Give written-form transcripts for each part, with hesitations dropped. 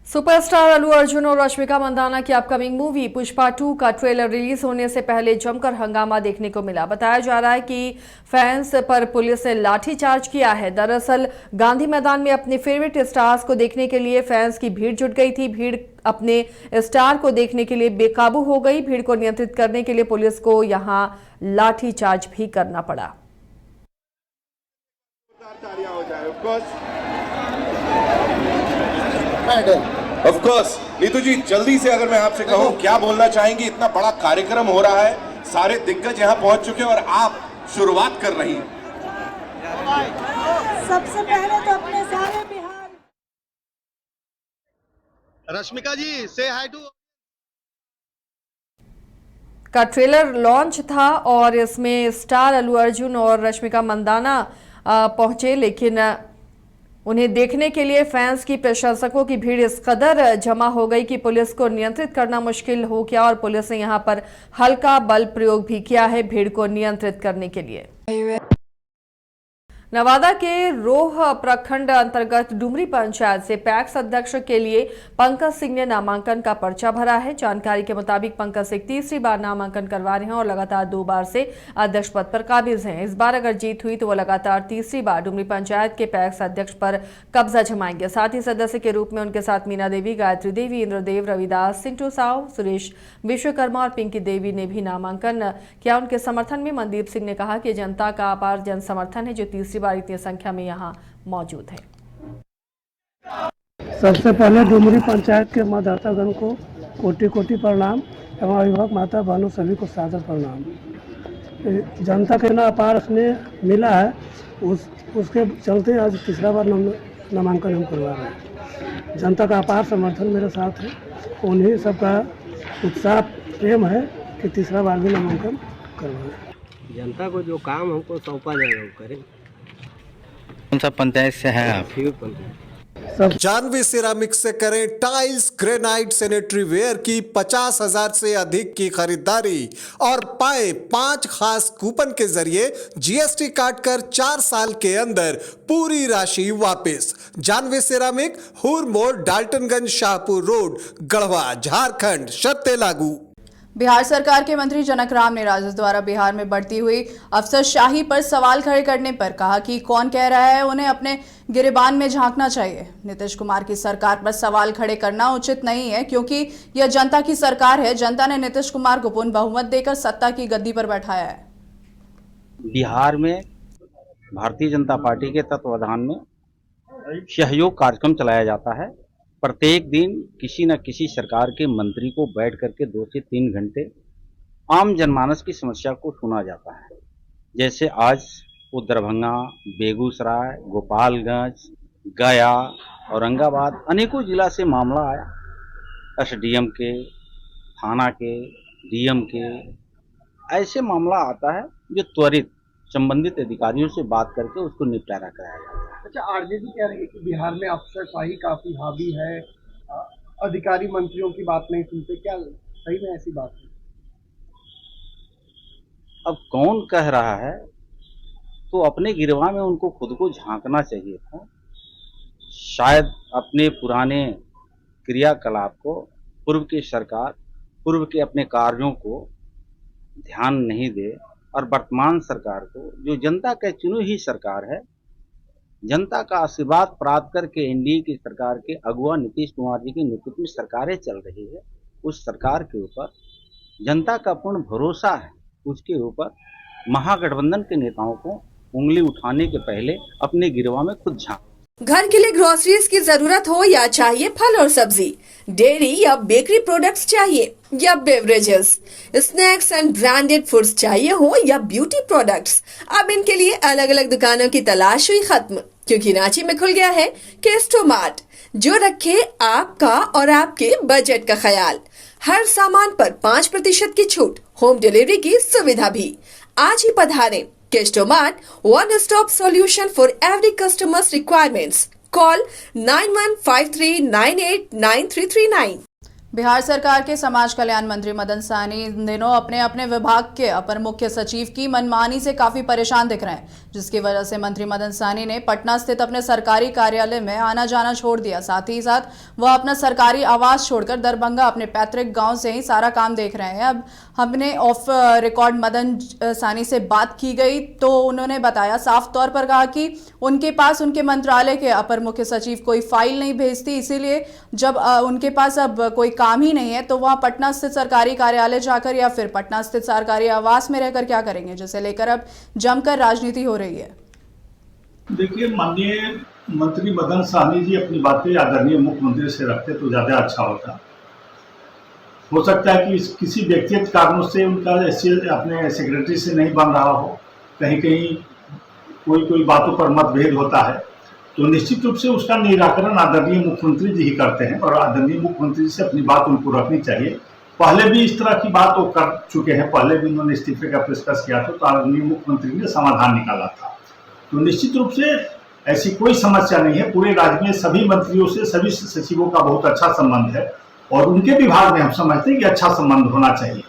Superstar Allu Arjun और रश्मिका मंदाना की upcoming movie Pushpa 2 का ट्रेलर रिलीज होने से पहले जमकर हंगामा देखने को मिला। बताया जा रहा है कि फैंस पर पुलिस ने लाठीचार्ज किया है। दरअसल गांधी मैदान में अपने फेवरेट स्टार्स को देखने के लिए फैंस की भीड़ जुट गई थी। भीड़ अपने स्टार को देखने के लिए बेकाबू हो गई। भीड़ को नियंत्रित करने के लिए पुलिस को यहां लाठीचार्ज भी करना पड़ा। ऑफ कोर्स नीतू जी, जल्दी से अगर मैं आपसे कहूं क्या बोलना चाहेंगी? इतना बड़ा कार्यक्रम हो रहा है, सारे दिग्गज यहां पहुंच चुके हैं और आप शुरुआत कर रही हैं। सबसे पहले तो अपने सारे बिहार रश्मिका जी से हाय टू का ट्रेलर लॉन्च था और इसमें स्टार अल्लू अर्जुन और रश्मिका मंदाना पहुंचे, लेकिन उन्हें देखने के लिए फैंस की प्रशंसकों की भीड़ इस कदर जमा हो गई कि पुलिस को नियंत्रित करना मुश्किल हो गया और पुलिस ने यहां पर हल्का बल प्रयोग भी किया है भीड़ को नियंत्रित करने के लिए। नवादा के रोह प्रखंड अंतर्गत डुमरी पंचायत से पैक्स अध्यक्ष के लिए पंकज सिंह ने नामांकन का पर्चा भरा है। जानकारी के मुताबिक पंकज सिंह तीसरी बार नामांकन करवा रहे हैं और लगातार 2 बार से अध्यक्ष पद पर काबिज हैं। इस बार अगर जीत हुई तो वो लगातार तीसरी बार डुमरी पंचायत के पैक्स अध्यक्ष पर कब्जा जमाएंगे। साथ ही सदस्य के रूप में उनके साथ मीना देवी, गायत्री देवी, इंद्रदेव, रविदास, सिंटू साव, सुरेश विश्वकर्मा और पिंकी देवी ने भी नामांकन किया। उनके समर्थन में मनदीप सिंह ने कहा कि जनता का अपार जन समर्थन है जो तीसरी बार इतनी संख्या में यहाँ मौजूद है। सबसे पहले डुमरी पंचायत के मतदातागण को कोटि कोटि प्रणाम एवं अभिभावक माता बहनों सभी को सादर प्रणाम। जनता के ना अपार स्नेह मिला है, उसके चलते आज तीसरा बार नामांकन हम करवा रहे हैं। जनता का अपार समर्थन मेरे साथ है, उन्हीं सबका उत्साह प्रेम है कि तीसरा बार भी नामांकन करवाएं। जनता को जो काम हमको सौंपा जाएगा वो करें। कौन सा पंचायत से हैं आप? जानवी सिरामिक से करें टाइल्स, ग्रेनाइट, सैनिटरी वेयर की 50,000 से अधिक की खरीदारी और पाए 5 खास कूपन के जरिए जीएसटी काटकर 4 साल के अंदर पूरी राशि वापस। जानवी सिरामिक, हुर मोड़, डाल्टनगंज, शाहपुर रोड, गढ़वा, झारखंड। शर्तें लागू। बिहार सरकार के मंत्री जनक राम ने राजद द्वारा बिहार में बढ़ती हुई अफसरशाही पर सवाल खड़े करने पर कहा कि कौन कह रहा है उन्हें अपने गिरेबान में झांकना चाहिए। नीतीश कुमार की सरकार पर सवाल खड़े करना उचित नहीं है क्योंकि यह जनता की सरकार है। जनता ने नीतीश कुमार को पूर्ण बहुमत देकर सत्ता की गद्दी पर बैठाया है। बिहार में भारतीय जनता पार्टी के तत्वाधान में सहयोग कार्यक्रम चलाया जाता है। प्रत्येक दिन किसी न किसी सरकार के मंत्री को बैठ करके 2 से 3 घंटे आम जनमानस की समस्या को सुना जाता है। जैसे आज वो दरभंगा, बेगूसराय, गोपालगंज, गया, औरंगाबाद अनेकों जिला से मामला आया। एसडीएम के, थाना के, डीएम के, ऐसे मामला आता है जो त्वरित संबंधित अधिकारियों से बात करके उसको निपटारा कराया जाता है। अच्छा, आरजेडी कह रही है कि बिहार में अफसरशाही काफी हावी है, अधिकारी मंत्रियों की बात नहीं सुनते, क्या सही में ऐसी बात है? अब कौन कह रहा है तो अपने गिरवा में उनको खुद को झांकना चाहिए था। शायद अपने पुराने क्रियाकलाप को, पूर्व की सरकार, पूर्व के अपने कार्यों को ध्यान नहीं दे और वर्तमान सरकार को, जो जनता का चुनी हुई सरकार है, जनता का आशीर्वाद प्राप्त करके एनडीए की सरकार के अगुवा नीतीश कुमार जी के नेतृत्व में सरकारें चल रही है, उस सरकार के ऊपर जनता का पूर्ण भरोसा है। उसके ऊपर महागठबंधन के नेताओं को उंगली उठाने के पहले अपने गिरवा में खुद झांक। घर के लिए ग्रोसरीज की जरूरत हो या चाहिए फल और सब्जी, डेयरी या बेकरी प्रोडक्ट्स चाहिए या beverages, snacks and branded foods चाहिए हो या ब्यूटी प्रोडक्ट्स, अब इनके लिए अलग अलग दुकानों की तलाश हुई खत्म क्योंकि रांची में खुल गया है केस्टो मार्ट जो रखे आपका और आपके बजट का ख्याल। हर सामान पर 5% की छूट, होम डिलीवरी की सुविधा भी। आज ही पधारें। Kesto Mart, one-stop solution for every customer's requirements. Call 9153989339. Bihar सरकार के समाज कल्याण मंत्री मदन सहनी इन दिनों अपने अपने विभाग के अपर मुख्य सचिव की मनमानी से काफी परेशान दिख रहे हैं, जिसकी वजह से मंत्री मदन सहनी ने पटना स्थित अपने सरकारी कार्यालय में आना जाना छोड़ दिया। साथ ही साथ वह अपना सरकारी आवास छोड़कर दरभंगा अपने पैतृक गांव से ही सारा काम देख रहे हैं। अब हमने ऑफ रिकॉर्ड मदन सहनी से बात की गई तो उन्होंने बताया, साफ तौर पर कहा कि उनके पास उनके मंत्रालय के अपर मुख्य सचिव कोई फाइल नहीं भेजती, इसीलिए जब उनके पास अब कोई काम ही नहीं है तो वहां पटना स्थित सरकारी कार्यालय जाकर या फिर पटना स्थित सरकारी आवास में रहकर क्या करेंगे, जिसे लेकर अब जमकर राजनीति हो रही है। देखिए, माननीय मंत्री मदन सहनी जी अपनी बातें आदरणीय मुख्यमंत्री से रखते तो ज्यादा अच्छा होता। हो सकता है कि किसी व्यक्तिगत कारणों से उनका अपने सेक्रेटरी से नहीं बन रहा हो, कहीं कहीं कोई बातों पर मतभेद होता है, तो निश्चित रूप से उसका निराकरण आदरणीय मुख्यमंत्री जी ही करते हैं और आदरणीय मुख्यमंत्री जी से अपनी बात उनको रखनी चाहिए। पहले भी इस तरह की बात वो कर चुके हैं, पहले भी उन्होंने इस्तीफे का पेशकश किया था तो आदरणीय मुख्यमंत्री ने समाधान निकाला था। तो निश्चित रूप से ऐसी कोई समस्या नहीं है। पूरे राज्य में सभी मंत्रियों से, सभी सचिवों का बहुत अच्छा संबंध है और उनके विभाग में हम समझते हैं कि अच्छा संबंध होना चाहिए,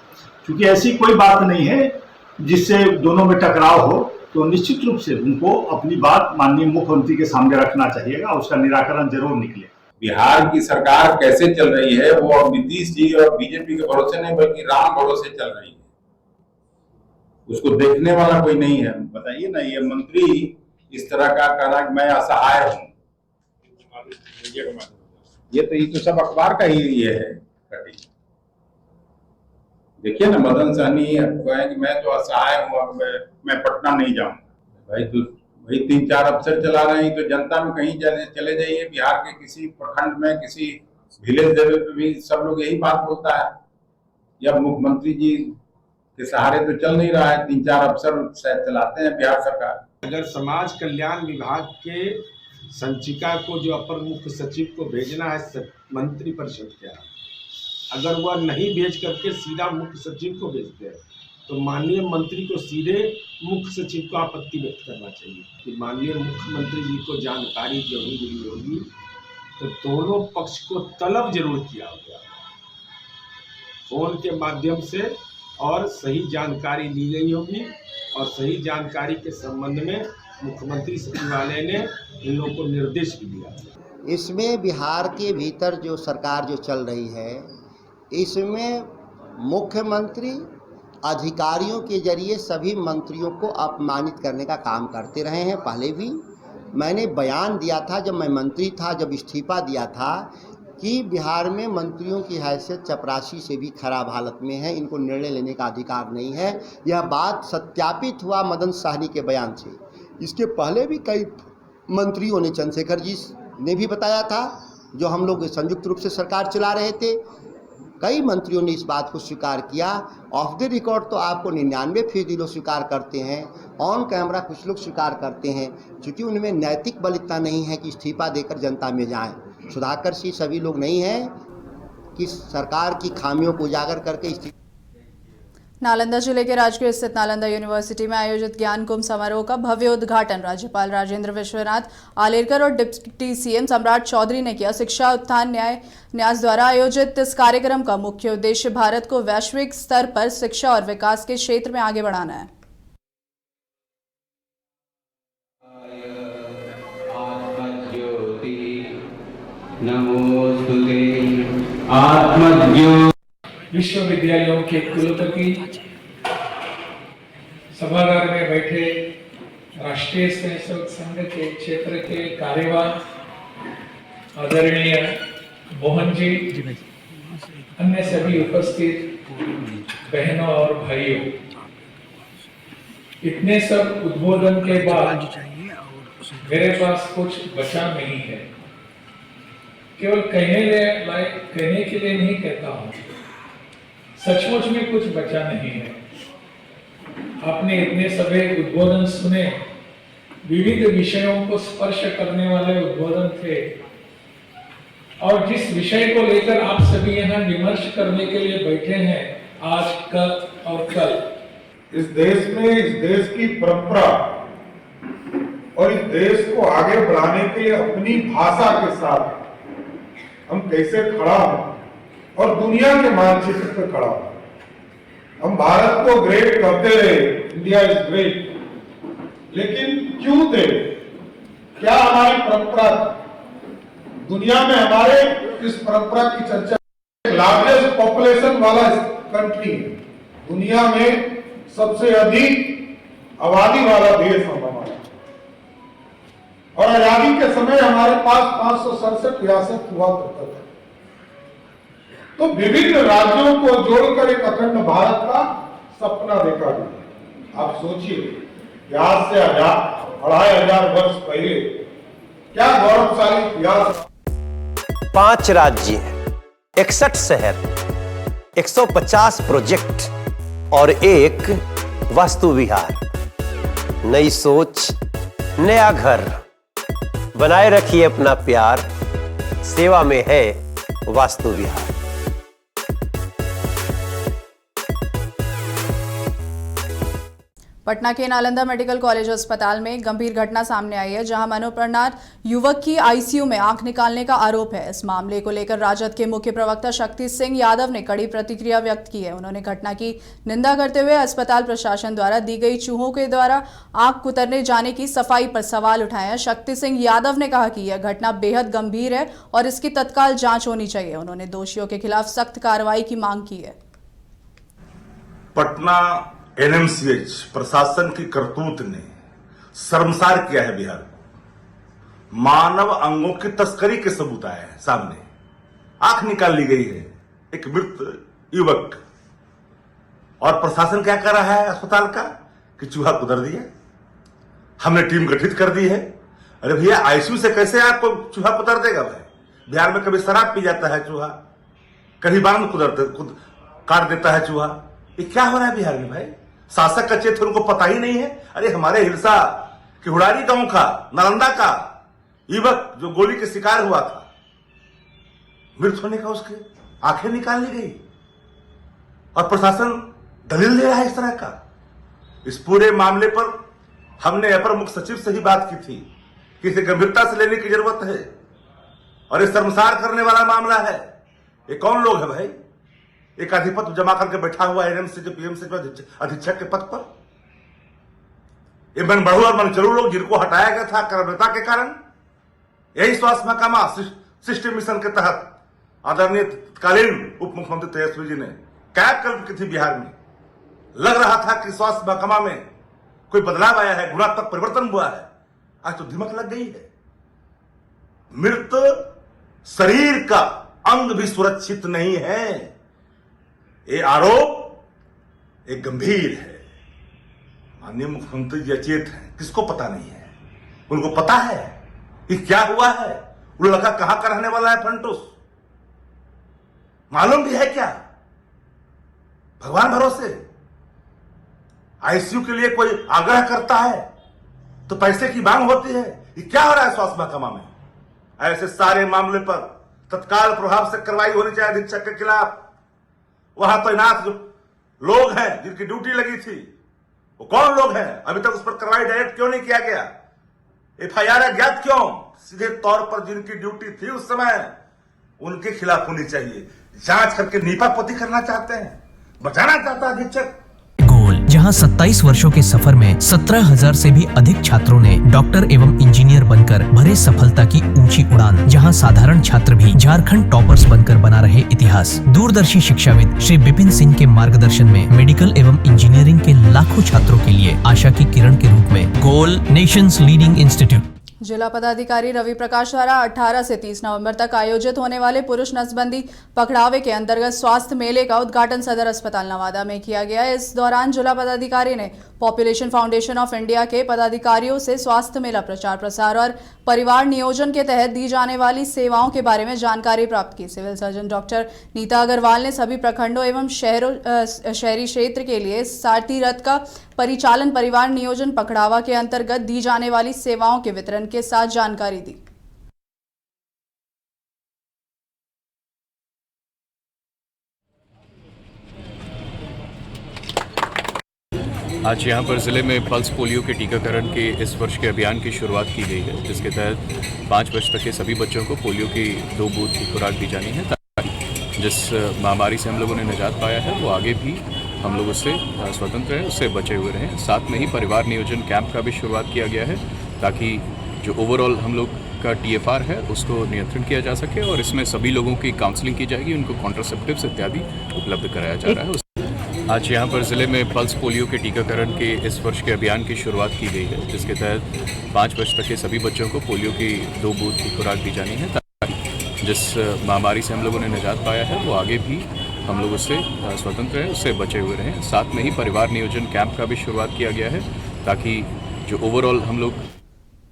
क्योंकि ऐसी कोई बात नहीं है जिससे दोनों में टकराव हो। तो निश्चित रूप से उनको अपनी बात माननीय मुख्यमंत्री के सामने रखना चाहिएगा, उसका निराकरण जरूर निकले। बिहार की सरकार कैसे चल रही है वो अब नीतीश जी और बीजेपी के भरोसे नहीं बल्कि राम भरोसे चल रही है, उसको देखने वाला कोई नहीं है। बताइए ना, ये मंत्री इस तरह का कहना कि मैं असहाय हूँ, ये तो सब अखबार का ही ये है कटिंग। देखिए ना, मदन सहनी कहें कि मैं तो असहाय हूँ, अब मैं पटना नहीं जाऊँ। भाई तो वही 3-4 अफसर चला रहे हैं, तो जनता में कहीं चले जाइए, बिहार के किसी प्रखंड में, किसी विलेज लेवल पे भी सब लोग यही बात बोलता है। या मुख्यमंत्री जी के सहारे तो चल नहीं रहा है, 3-4 अफसर शायद चलाते हैं बिहार सरकार। अगर समाज कल्याण विभाग के संचिका को जो अपर मुख्य सचिव को भेजना है मंत्री परिषद के, अगर वह नहीं भेज करके सीधा मुख्य सचिव को भेजते हैं तो माननीय मंत्री को सीधे मुख्य सचिव को आपत्ति व्यक्त करना चाहिए कि माननीय मुख्यमंत्री जी को जानकारी जो ही मिली होगी तो दोनों पक्ष को तलब जरूर किया होगा फोन के माध्यम से और सही जानकारी ली गई होगी और सही जानकारी के संबंध में मुख्यमंत्री सचिवालय ने इन लोगों को निर्देश भी दिया। इसमें बिहार के भीतर जो सरकार जो चल रही है, इसमें मुख्यमंत्री अधिकारियों के जरिए सभी मंत्रियों को अपमानित करने का काम करते रहे हैं। पहले भी मैंने बयान दिया था जब मैं मंत्री था, जब इस्तीफा दिया था, कि बिहार में मंत्रियों की हैसियत चपरासी से भी खराब हालत में है, इनको निर्णय लेने का अधिकार नहीं है। यह बात सत्यापित हुआ मदन सहनी के बयान से। इसके पहले भी कई मंत्रियों ने, चंद्रशेखर जी ने भी बताया था, जो हम लोग संयुक्त रूप से सरकार चला रहे थे, कई मंत्रियों ने इस बात को स्वीकार किया। ऑफ द रिकॉर्ड तो आपको 99% लोग स्वीकार करते हैं, ऑन कैमरा कुछ लोग स्वीकार करते हैं, क्योंकि उनमें नैतिक बल इतना नहीं है कि इस्तीफा देकर जनता में जाएं। सुधाकर सिंह सभी लोग नहीं हैं कि सरकार की खामियों को उजागर करके इस्तीफा। नालंदा जिले के राजगीर स्थित नालंदा यूनिवर्सिटी में आयोजित ज्ञान कुंभ समारोह का भव्य उद्घाटन राज्यपाल राजेंद्र विश्वनाथ आलेरकर और डिप्टी सीएम सम्राट चौधरी ने किया। शिक्षा उत्थान न्यास द्वारा आयोजित इस कार्यक्रम का मुख्य उद्देश्य भारत को वैश्विक स्तर पर शिक्षा और विकास के क्षेत्र में आगे बढ़ाना है। विश्वविद्यालयों के कुलपति, सभागार में बैठे राष्ट्रीय स्वयंसेवक संघ के क्षेत्र के कार्यवाह आदरणीय मोहन जी, अन्य सभी उपस्थित बहनों और भाइयों, इतने सब उद्बोधन के बाद मेरे पास कुछ बचा नहीं है। केवल कहने के लिए नहीं कहता हूँ, सचमुच में कुछ बचा नहीं है। आपने इतने सभी उद्बोधन सुने, विविध विषयों को स्पर्श करने वाले उद्बोधन थे, और जिस विषय को लेकर आप सभी यहाँ विमर्श करने के लिए बैठे हैं आज, कल और कल, इस देश में, इस देश की परंपरा और इस देश को आगे बढ़ाने के लिए अपनी भाषा के साथ हम कैसे खड़ा हो और दुनिया के मानचित्र पर खड़ा हो। हम भारत को ग्रेट कहते रहे, इंडिया इज ग्रेट, लेकिन क्यों थे? क्या हमारी परंपरा थी? दुनिया में हमारे इस परंपरा की चर्चा, लार्जेस्ट पॉपुलेशन वाला कंट्री, दुनिया में सबसे अधिक आबादी वाला देश हम हमारा, और आजादी के समय हमारे पास 567 रियासत हुआ करता था। तो विभिन्न राज्यों को जोड़कर एक अखंड भारत का सपना देखा गया। आप सोचिए, आज से 2500 वर्ष पहले क्या गौरवशाली इतिहास। 5 राज्य, 61 शहर, 150 प्रोजेक्ट और एक वास्तु विहार। नई सोच, नया घर। बनाए रखिए अपना प्यार, सेवा में है वास्तु विहार। पटना के नालंदा मेडिकल कॉलेज अस्पताल में गंभीर घटना सामने आई है, जहां मनोप्राण युवक की आईसीयू में आंख निकालने का आरोप है। इस मामले को लेकर राजद के मुख्य प्रवक्ता शक्ति सिंह यादव ने कड़ी प्रतिक्रिया व्यक्त की है। उन्होंने घटना की निंदा करते हुए अस्पताल प्रशासन द्वारा दी गई चूहों के द्वारा आंख कुतरने जाने की सफाई पर सवाल उठाया। शक्ति सिंह यादव ने कहा कि यह घटना बेहद गंभीर है और इसकी तत्काल जाँच होनी चाहिए। उन्होंने दोषियों के खिलाफ सख्त कार्रवाई की मांग की है। पटना एनएमसीएच प्रशासन की करतूत ने शर्मसार किया है बिहार। मानव अंगों की तस्करी के सबूत आए हैं सामने। आंख निकाल ली गई है एक मृत युवक, और प्रशासन क्या कर रहा है अस्पताल का कि चूहा कुतर दिया। हमने टीम गठित कर दी है। अरे भैया, आईसीयू से कैसे आपको चूहा कुतर देगा भाई? बिहार में कभी शराब पी जाता है चूहा, कभी बांध काट देता है चूहा। ये क्या हो रहा है बिहार में भाई? शासक का चेत उनको पता ही नहीं है। अरे हमारे हिलसा कि हुड़ारी गांव का, नालंदा का युवक जो गोली के शिकार हुआ था, मृत होने का उसके आंखें निकाल ली गई और प्रशासन दलील दे रहा है इस तरह का। इस पूरे मामले पर हमने अपर मुख्य सचिव से ही बात की थी कि इसे गंभीरता से लेने की जरूरत है और ये शर्मसार करने वाला मामला है। ये कौन लोग है भाई? एक आधिपत्य जमा करके बैठा हुआ एनएमसी के पीएमसी अधीक्षक के पद पर। ये मन बढ़ू और मन चलू लोग जिनको हटाया गया था कर्मठता के कारण। यही स्वास्थ्य महकमा सिस्टम मिशन के तहत आदरणीय तत्कालीन उप मुख्यमंत्री तेजस्वी जी ने कायाकल्प की थी बिहार में। लग रहा था कि स्वास्थ्य महकमा में कोई बदलाव आया है, गुणात्मक परिवर्तन हुआ है। आज तो दिमक लग गई है। मृत शरीर का अंग भी सुरक्षित नहीं है। ये आरोप एक गंभीर है। माननीय मुख्यमंत्री जी अचेत हैं, किसको पता नहीं है? उनको पता है कि क्या हुआ है। वो लड़का कहां का रहने वाला है? फंटूस मालूम भी है क्या? भगवान भरोसे। आईसीयू के लिए कोई आग्रह करता है तो पैसे की मांग होती है। ये क्या हो रहा है स्वास्थ्य महकमा में? ऐसे सारे मामले पर तत्काल प्रभाव से कार्रवाई होनी चाहिए अधीक्षक के खिलाफ। वहां तैनात जो लोग हैं जिनकी ड्यूटी लगी थी, वो कौन लोग हैं? अभी तक उस पर कार्रवाई डायरेक्ट क्यों नहीं किया गया? एफआईआर अज्ञात क्यों? सीधे तौर पर जिनकी ड्यूटी थी उस समय उनके खिलाफ होनी चाहिए। जांच करके नीपापोती करना चाहते हैं, बचाना चाहता है अधीक्षक। जहां 27 वर्षों के सफर में 17,000 से भी अधिक छात्रों ने डॉक्टर एवं इंजीनियर बनकर भरे सफलता की ऊंची उड़ान। जहां साधारण छात्र भी झारखंड टॉपर्स बनकर बना रहे इतिहास। दूरदर्शी शिक्षाविद श्री विपिन सिंह के मार्गदर्शन में मेडिकल एवं इंजीनियरिंग के लाखों छात्रों के लिए आशा की किरण के रूप में गोल नेशंस लीडिंग इंस्टीट्यूट। जिला पदाधिकारी रवि प्रकाश द्वारा 18 से 30 नवंबर तक आयोजित होने वाले पुरुष नसबंदी पखड़ावे के अंतर्गत स्वास्थ्य मेले का उद्घाटन सदर अस्पताल नवादा में किया गया। इस दौरान जिला पदाधिकारी ने पॉपुलेशन फाउंडेशन ऑफ इंडिया के पदाधिकारियों से स्वास्थ्य मेला प्रचार प्रसार और परिवार नियोजन के तहत दी जाने वाली सेवाओं के बारे में जानकारी प्राप्त की। Civil surgeon doctor Neeta Agarwal ने सभी प्रखंडों एवं शहरी क्षेत्र के लिए सारथी रथ का परिचालन परिवार नियोजन पखड़ावा के अंतर्गत दी जाने वाली सेवाओं के वितरण के साथ जानकारी दी। आज यहाँ पर ज़िले में पल्स पोलियो के टीकाकरण के इस वर्ष के अभियान की शुरुआत की गई है, जिसके तहत 5 वर्ष तक के सभी बच्चों को पोलियो की 2 बूंद की खुराक दी जानी है, ताकि जिस महामारी से हम लोगों ने निजात पाया है वो आगे भी हम लोग उससे स्वतंत्र हैं, उससे बचे हुए रहें। साथ में ही परिवार नियोजन कैंप का भी शुरुआत किया गया है ताकि जो ओवरऑल हम लोग का TFR है उसको नियंत्रण किया जा सके और इसमें सभी लोगों की काउंसलिंग की जाएगी, उनको कॉन्ट्रासेप्टिव्स इत्यादि उपलब्ध कराया जा रहा है। आज यहाँ पर ज़िले में पल्स पोलियो के टीकाकरण के इस वर्ष के अभियान की शुरुआत की गई है, जिसके तहत 5 वर्ष तक के सभी बच्चों को पोलियो की 2 बूंद की खुराक दी जानी है ताकि जिस महामारी से हम लोगों ने निजात पाया है वो आगे भी हम लोग उससे स्वतंत्र हैं, उससे बचे हुए रहें। साथ में ही परिवार नियोजन कैंप का भी शुरुआत किया गया है ताकि जो ओवरऑल हम लोग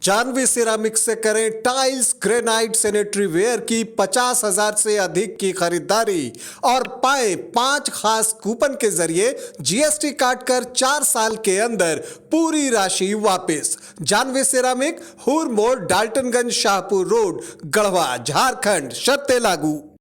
जानवी सिरामिक्स से करें टाइल्स, ग्रेनाइट, सैनिटरी वेयर की 50,000 से अधिक की खरीदारी और पाएं 5 खास कूपन के जरिए GST काटकर 4 साल के अंदर पूरी राशि वापस। जानवी सिरामिक, हुर मोड़, डाल्टनगंज, शाहपुर रोड, गढ़वा, झारखंड। शर्तें लागू।